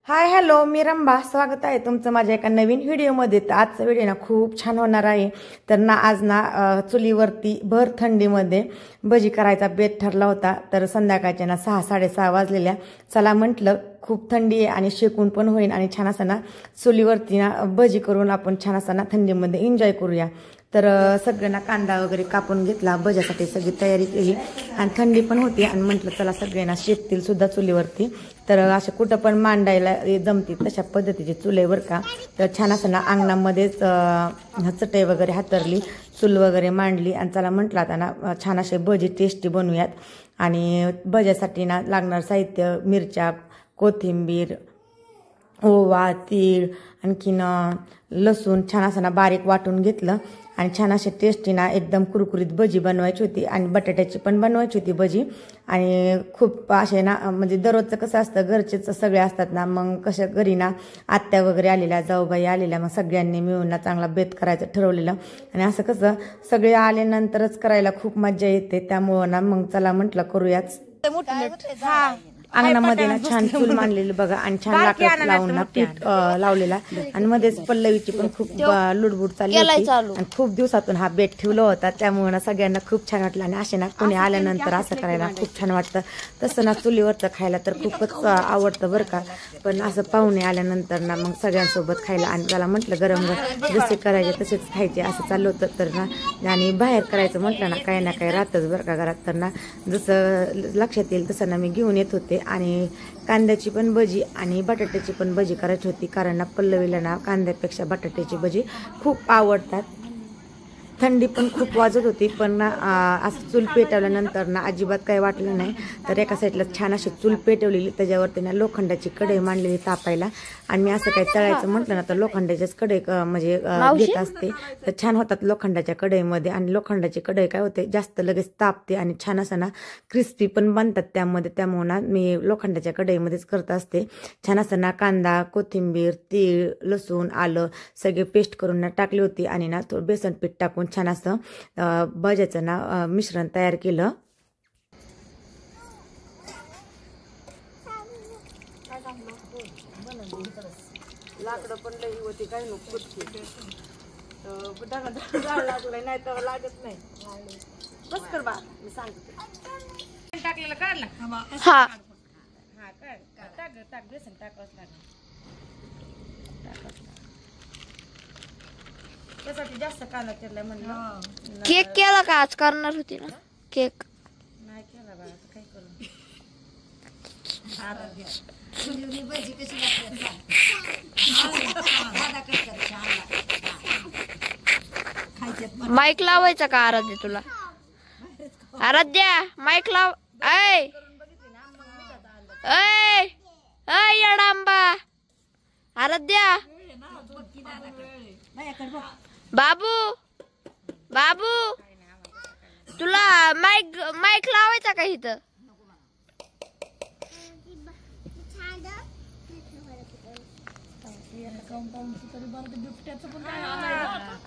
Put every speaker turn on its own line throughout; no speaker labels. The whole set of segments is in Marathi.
हाय हॅलो, मी रंभा. स्वागत आहे तुमचं माझ्या एका नवीन व्हिडिओमध्ये. तर आजचा व्हिडिओ ना खूप छान होणार आहे. तर ना आज ना चुलीवरती भर थंडीमध्ये भजी करायचा बेत ठरला होता. तर संध्याकाळच्या ना 6-6:30 वाजलेल्या. चला म्हटलं खूप थंडी आहे आणि शेकून पण होईल आणि छान असं ना चुलीवरती ना भजी करून आपण छान असं ना थंडीमध्ये एन्जॉय करूया. तर सगळ्यांना कांदा वगैरे कापून घेतला, भज्यासाठी सगळी तयारी केली आणि थंडी पण होती आणि म्हटलं चला सगळ्यांना शेकतील सुद्धा चुलीवरती. तर असं कुठं पण मांडायला जमतील तशा पद्धतीचे चुलेवर का. तर छान असं ना अंगणामध्येच चटई वगैरे हातरली, चूल वगैरे मांडली आणि चला म्हटलं आता ना छान असे भजी टेस्टी बनवूयात. आणि भज्यासाठी ना लागणार साहित्य मिरच्या, कोथिंबीर, ओवा, तीळ, आणखीन लसूण छान असं ना बारीक वाटून घेतलं आणि छान अशी टेस्टी ना एकदम कुरकुरीत भजी बनवायची होती आणि बटाट्याची पण बनवायची होती भजी. आणि खूप असे ना म्हणजे दररोजचं कसं असतं, घरचेच सगळे असतात ना, मग कसं घरी ना आत्या वगैरे आलेल्या, जाऊबाई आलेल्या, मग सगळ्यांनी मिळून ना चांगला बेत करायचं ठरवलेलं. आणि असं कसं सगळे आल्यानंतरच करायला खूप मजा येते, त्यामुळं ना मग चला म्हटलं करूयाच. अंगणामध्ये ना छान चूल मांडलेली बघा आणि छान लाकड लावून ना पीठ लावलेला आणि मध्येच पल्लवीची पण खूप लुडबुड चालली होती आणि खूप दिवसातून हा बेत ठेवला होता, त्यामुळे ना सगळ्यांना खूप छान वाटलं. आणि असे ना कोणी आल्यानंतर असं करायला खूप छान वाटतं. तसं ना चुलीवरचं खायला तर खूपच आवडतं बरं का, पण असं पाहुणे आल्यानंतर ना मग सगळ्यांसोबत खायला आणि त्याला म्हटलं गरम गरम जसे करायचे तसेच खायचे असं चाललं होतं. तर ना आणि बाहेर करायचं म्हटलं ना काही ना काही राहतच बरं का घरात. तर ना जसं लक्षात येईल तसं ना मी घेऊन येत होते आणि कांद्याची पण भजी आणि बटाट्याची पण भजी करायची होती, कारण ना पल्लवीला ना कांद्यापेक्षा बटाट्याची भजी खूप आवडतात. थंडी पण खूप वाजत होती, पण ना असं चूल पेटवल्यानंतर ना अजिबात काही वाटलं नाही. तर एका साईडला छान अशी चूल पेटवलेली, त्याच्यावरती ना लोखंडाची कढई मांडलेली तापायला. आणि मी असं काही तळायचं म्हटलं ना तर लोखंडाच्याच कढई म्हणजे घेत असते. तर छान होतात लोखंडाच्या कढईमध्ये आणि लोखंडाची कढई काय होते जास्त लगेच तापते आणि छान असं ना क्रिस्पी पण बनतात त्यामध्ये, त्यामुळे ना मी लोखंडाच्या कढईमध्येच करत असते. छान असं ना कांदा, कोथिंबीर, तीळ, लसूण, आलं सगळे पेस्ट करून ना टाकली होती आणि ना थोडं बेसन पीठ टाकून छान असं भज्याचं ना मिश्रण तयार केलं. लाकडं पण लई होती काही नको लागलंय नाही तर लागत नाही. बस कर बा, मी सांगते टाकलेलं काढला. हा हा टाक टाक बेसन टाकावंच लागलं. त्यासाठी जास्त कांदा चिरलाय म्हणलं.
केक केला का आज? करणार होती ना केक?
नाही केला बा, आता काय करू.
माईक लावायचा का आराध्या तुला? आराध्या माईक लाव. ऐ ऐ ऐ येडांबा, आराध्या, बाबू बाबू तुला माईक लावायचा का इथं?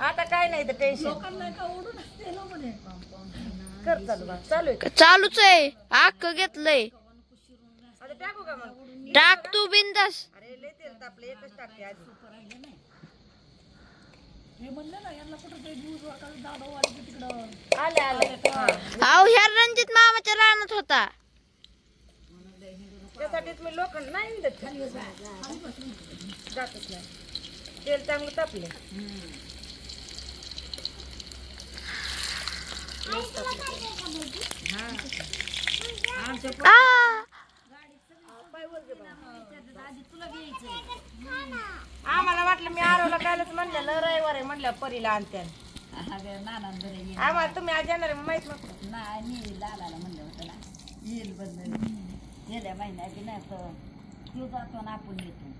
आता काय नाही तर टेन्शन कर. चालू
चालूच आहे. आख घेतलंय.
टाकू का मग?
टाक तू बिंदास.
अरे लय तेल तापले, एकच टाकते आज.
अहो ह्या रणजित मामाच्या रानात होता.
त्यासाठीच मी लोखंड नाही देत, जातच नाही. तेल चांगलं तापले. आम्हाला वाटलं मी आरवला कालच म्हणलेलं रविवार आहे म्हणलं परीला आणते आम्हाला तुम्ही आज येणार आहे माहित नव्हतं
नाही लालाला म्हणलं होतं ना येईल बंद गेल्या महिन्यात नाही तर तू जातो ना आपण येतो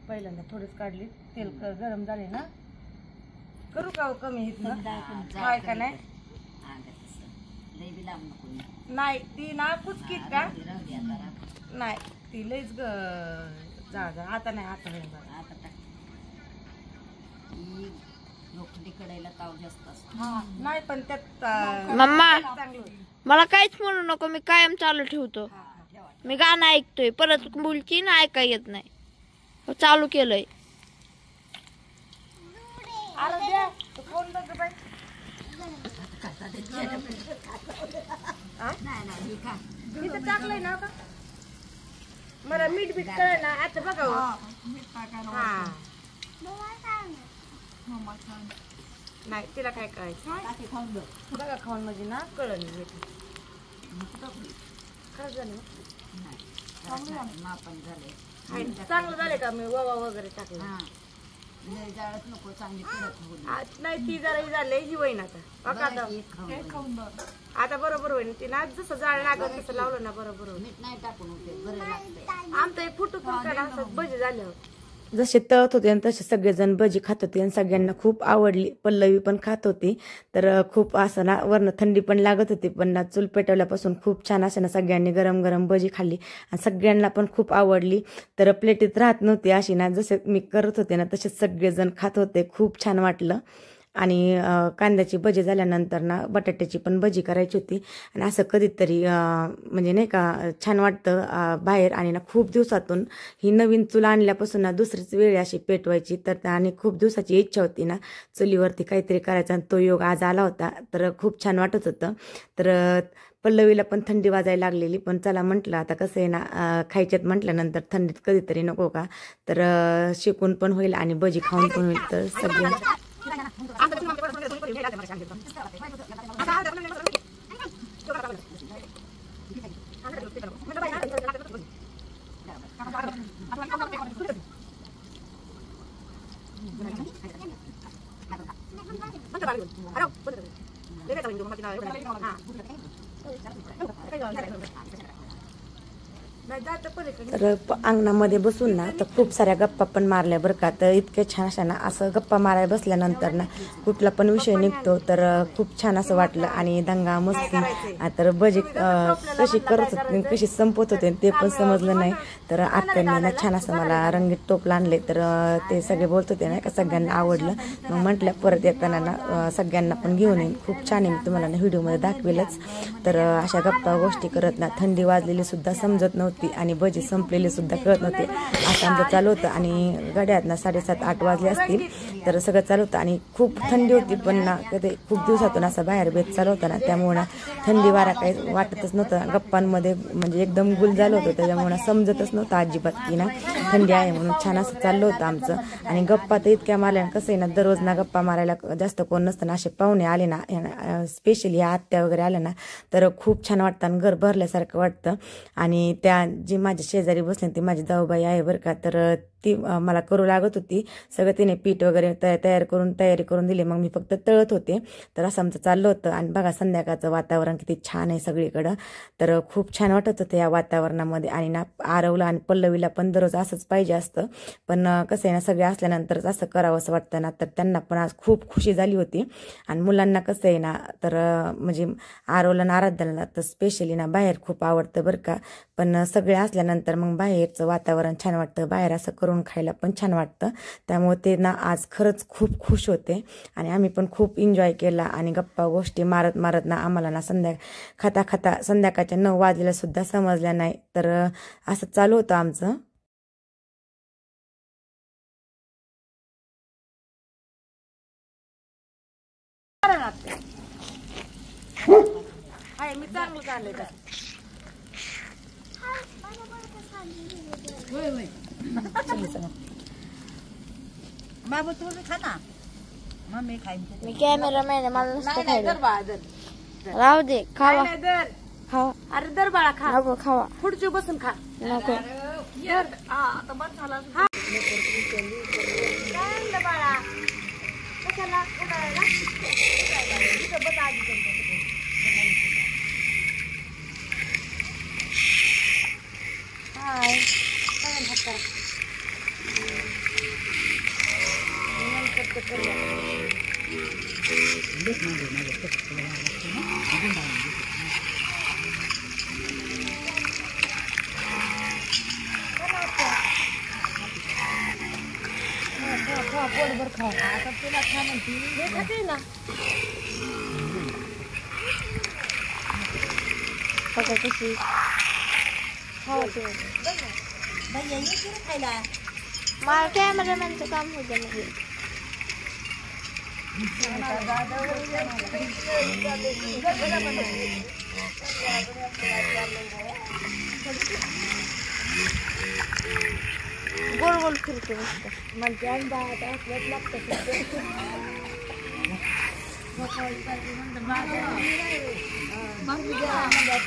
पहिल्यांदा थोडीच काढली तेल गरम झाले ना करू का कमी काय का नाही
लई बी लांब नको
नाही ती ना कुचकीत का नाही ती लईच जा आता नाही आता होईल बघा
आता टाक लोखंडी कडायला ताव जास्त असतो
हा नाही पण त्यात
मम्मा
चांगलं होतं.
मला काहीच म्हणू नको, मी कायम चालू ठेवतो. मी गाणं ऐकतोय, परत बोलची ना ऐका येत नाही. चालू केलंय.
टाकलंय ना का मला मीठ बीठ कळ ना आता बघा नाही तिला काय करायचं बघा खाऊन म्हणजे ना कळलं चांगलं झालंय का मी ववा वगैरे टाकलं
नको चांगली
नाही ती जरा झालंय ही होईन आता बरोबर होईल ती ना जसं जाळ लागत तसं लावलं ना बरोबर होईल
नाही टाकून होते बरं लागतंय
आमचं हे फुटू असं भजी झाल्यावर जसे तळत होते आणि तसे सगळेजण भजी खात होते आणि सगळ्यांना खूप आवडली. पल्लवी पण खात होती तर खूप असं ना वरनं थंडी पण लागत होती पण ना चूल पेटवल्यापासून खूप छान असं ना सगळ्यांनी गरम गरम भजी खाल्ली आणि सगळ्यांना पण खूप आवडली. तर प्लेटीत राहत नव्हती अशी ना जसे मी करत होते ना तसेच सगळेजण खात होते. खूप छान वाटलं. आणि कांद्याची भजी झाल्यानंतर ना बटाट्याची पण भजी करायची होती आणि असं कधीतरी म्हणजे नाही का छान वाटतं बाहेर. आणि ना खूप दिवसातून ही नवीन चूल आणल्यापासून ना दुसरीच वेळ अशी पेटवायची तर आणि खूप दिवसाची इच्छा होती ना चुलीवरती काहीतरी करायचा आणि तो योग आज आला होता तर खूप छान वाटत होतं. तर पल्लवीला पण थंडी वाजायला लागलेली पण चला म्हटलं आता कसं आहे ना खायच्यात म्हटल्यानंतर थंडीत कधीतरी नको का तर शिकून पण होईल आणि भजी खाऊन पण होईल. तर सगळे तर अंगणामध्ये बसून ना तर खूप साऱ्या गप्पा पण मारल्या बरं का. तर इतके छान अशा ना असं गप्पा मारायला बसल्यानंतर ना कुठला पण विषय निघतो तर खूप छान असं वाटलं. आणि दंगा मस्ती तर भजी कशी करत होते कशी संपत होते ते पण समजलं नाही. तर आत्याने ना छान असं मला रंगीत टोपलं आणले तर ते सगळे बोलत होते ना का सगळ्यांना आवडलं. मग म्हटलं परत येताना ना सगळ्यांना पण घेऊन येईन. खूप छान आहे मी तुम्हाला ना व्हिडिओमध्ये दाखवेलच. तर अशा गप्पा गोष्टी करत ना थंडी वाजलेली सुद्धा समजत नव्हती आणि भजी संपलेले सुद्धा कळत नव्हते. असं आमचं चालू होतं आणि गड्यात ना 7:30-8 वाजले असतील तर सगळं चालू होतं आणि खूप थंडी होती पण ना कधी खूप दिवसातून असं बाहेर बेत चालू होता ना त्यामुळे ना थंडी वारा काही वाटतच नव्हतं. गप्पांमध्ये म्हणजे एकदम गुल झालं होतं त्याच्यामुळे समजतच नव्हतं अजिबात की ना थंडी आहे म्हणून. छान असं चाललं होतं आमचं. आणि गप्पा तर इतक्या मारल्या कसं आहे ना दररोज ना गप्पा मारायला जास्त कोण नसतं ना. असे पाहुणे आले ना स्पेशली या आत्या वगैरे आल्या ना तर खूप छान वाटतं आणि घर भरल्यासारखं वाटतं. आणि त्या जी माझ्या शेजारी बसले ती माझी जाऊबाई आहे बरं का. तर ती मला करू लागत होती सगळं. तिने पीठ वगैरे तयारी करून दिली मग मी फक्त तळत होते. तर असं आमचं चाललं होतं. आणि बघा संध्याकाळचं वातावरण किती छान आहे सगळीकडं. तर खूप छान वाटत होतं या वातावरणामध्ये. आणि ना आरवला आणि पल्लवीला पण दररोज असंच पाहिजे असतं पण कसं आहे ना सगळे असल्यानंतरच असं करावं असं वाटतं ना. तर त्यांना पण आज खूप खुशी झाली होती. आणि मुलांना कसं आहे ना तर म्हणजे आरवला आणि आराध्याला तर स्पेशली ना बाहेर खूप आवडतं बरं का. पण सगळे असल्यानंतर मग बाहेरचं वातावरण छान वाटतं. बाहेर असं करून खायला पण छान वाटतं. त्यामुळे ते ना आज खरंच खूप खुश होते आणि आम्ही पण खूप एन्जॉय केला. आणि गप्पा गोष्टी मारत मारत ना आम्हाला ना खाता संध्याकाळच्या 9 वाजलेल्या सुद्धा समजल्या नाही. तर असं चालू होतं आमचं. मी चांगलं चाललंय
बाबा तू खा ना मम्मी खाईन.
मी कॅमेरामॅन आहे मला नुसतं खायला राहू दे खावा. खावा.
अरे दर बाळा खा,
नको खावा.
खुर्ची बसून खा.
नको.
आता बस झाला. काय आणलं बाळा? कशाला? उन्हाळ्याला? इथं बस आधी त्यांच्याकडे. हाय. काय हात करा. नंतर ते करूया. पोटभर खा. आता तुला खा म्हणते. हे खाते ना.
बघा कशी खावा ते.
भैया ये की रे खायला.
मला कॅमेरामॅनचं काम होतं म्हणजे. गोल गोल फिरते मस्त.
म्हणते अंडा आता असल्याच लागतं.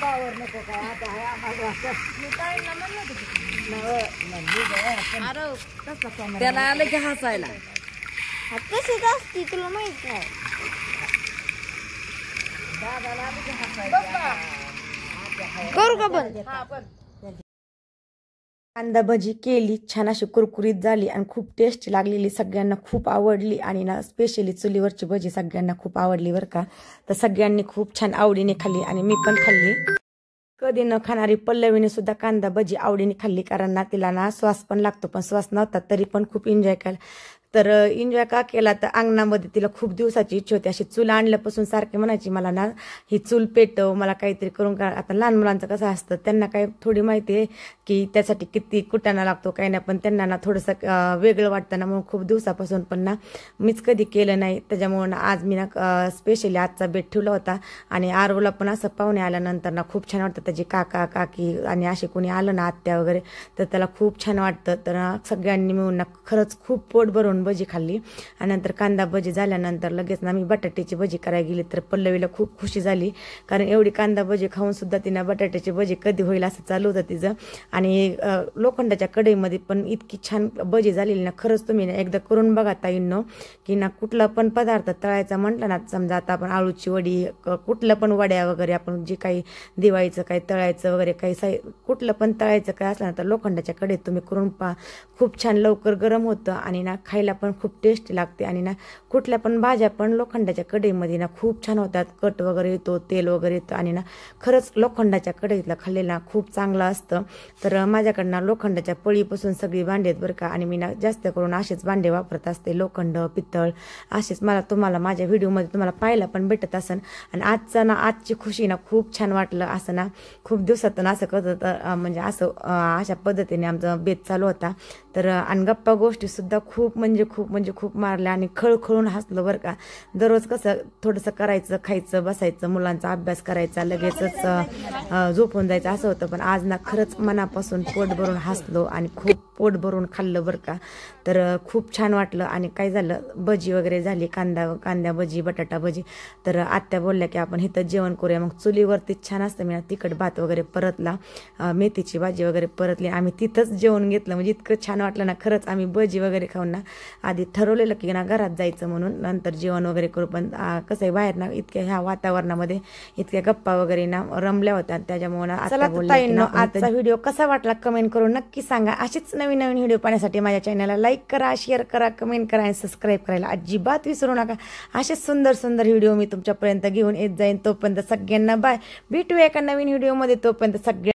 पावर नको काय आता आहे आम्हाला. त्याला आलं की हसायला.
तशीच असती तुला माहित नाही. करू का बंद?
कांदा भजी केली, छान अशी कुरकुरीत झाली आणि खूप टेस्टी लागलेली, सगळ्यांना खूप आवडली. आणि ना स्पेशली चुलीवरची भजी सगळ्यांना खूप आवडली बरं का. तर सगळ्यांनी खूप छान आवडीने खाल्ली आणि मी पण खाल्ली. कधी न खाणारी पल्लवीने सुद्धा कांदा भजी आवडीने खाल्ली, कारण ना तिला ना श्वास पण लागतो, पण श्वास नव्हता तरी पण खूप एन्जॉय केला. तर एन्जॉय का केला तर अंगणामध्ये तिला खूप दिवसाची इच्छा होती. अशी चूल आणल्यापासून सारखे म्हणायची मला ना ही चूल पेटव, मला काहीतरी करून का. आता लहान मुलांचं कसं असतं, त्यांना काय थोडी माहिती आहे की त्यासाठी किती कुटाणा लागतो काही नाही, पण त्यांना ना थोडंसं वेगळं वाटतं ना, म्हणून खूप दिवसापासून पण ना मीच कधी केलं नाही. त्याच्यामुळे ना आज मी ना स्पेशली आजचा बेत ठेवला होता. आणि आरवला पण असं पाहुणे आल्यानंतर ना खूप छान वाटतं, त्याची काका काकी आणि असे कोणी आलं ना आत्या वगैरे तर त्याला खूप छान वाटतं. तर सगळ्यांनी मिळून ना खरंच खूप पोट भरून भजी खाल्ली. आणि नंतर कांदा भजी झाल्यानंतर लगेच ना मी बटाट्याची भजी करायला गेली. तर पल्लवीला खूप खुशी झाली, कारण एवढी कांदा भजी खाऊन सुद्धा तिनं बटाट्याची भजी कधी होईल असं चालू होतं तिचं. आणि लोखंडाच्या कढईमध्ये पण इतकी छान भजी झालेली ना, खरंच तुम्ही ना एकदा करून बघा ताईंनो, की ना कुठला पण पदार्थ तळायचा म्हटलं ना, समजा आता आपण आळूची वडी, कुठलं पण वड्या वगैरे आपण जे काही दिवाळीचं काही तळायचं वगैरे काही कुठलं पण तळायचं काय असलं ना, तर लोखंडाच्या कढईत तुम्ही करून पहा. खूप छान लवकर गरम होतं आणि ना खायला पण खूप टेस्टी लागते. आणि ना कुठल्या पण भाज्या पण लोखंडाच्या कढईमध्ये ना खूप छान होतात. कट वगैरे येतो, तेल वगैरे येतं. आणि ना खरंच लोखंडाच्या कढईतला खाल्लेला खूप चांगलं असतं. तर माझ्याकडनं लोखंडाच्या पळीपासून सगळी भांडी आहेत बरं का. आणि मी ना जास्त करून असेच भांडे वापरत असते, लोखंड, पितळ असेच. तुम्हाला माझ्या व्हिडिओमध्ये तुम्हाला पाहायला पण भेटत असेल. आणि आजची खुशी ना खूप छान वाटलं. असं ना खूप दिवसातून असं करत म्हणजे असं अशा पद्धतीने आमचा बेत चालू होता. तर आणि गप्पा गोष्टी सुद्धा खूप खूप मारल्या आणि खळखळून हसलो बरं का. दररोज कसं थोडंसं करायचं, खायचं, बसायचं, मुलांचा अभ्यास करायचा, लगेचच झोपून जायचं असं होतं. पण आज ना खरंच मनापासून पोट भरून हसलो आणि खूप पोट भरून खाल्लं बरं का. तर खूप छान वाटलं. आणि काय झालं, भजी वगैरे झाली, कांदा भजी, बटाटा भजी. तर आत्या बोलल्या की आपण इथं जेवण करूया. मग चुलीवरती छान असतं, मी तिखट भात वगैरे परतला, मेथीची भाजी वगैरे परतली, आम्ही तिथंच जेवण घेतलं. म्हणजे इतकं छान वाटलं ना खरंच. आम्ही भजी वगैरे खाऊन ना आधी ठरवलेलं की ना घरात जायचं म्हणून, नंतर जेवण वगैरे करू. पण कसं आहे बाहेर ना इतक्या ह्या वातावरणामध्ये इतक्या गप्पा वगैरे ना रमल्या होत्या, त्याच्यामुळे आजचा व्हिडिओ कसा वाटला कमेंट करून नक्की सांगा. अशीच नवीन व्हिडिओ पाहण्यासाठी माझ्या चॅनलला लाईक करा, शेअर करा, कमेंट करा आणि सबस्क्राईब करायला अजिबात विसरू नका. असेच सुंदर व्हिडिओ मी तुमच्यापर्यंत घेऊन येत जाईन. तोपर्यंत सगळ्यांना बाय. भेटूया एका नवीन व्हिडिओमध्ये. तोपर्यंत सगळ्या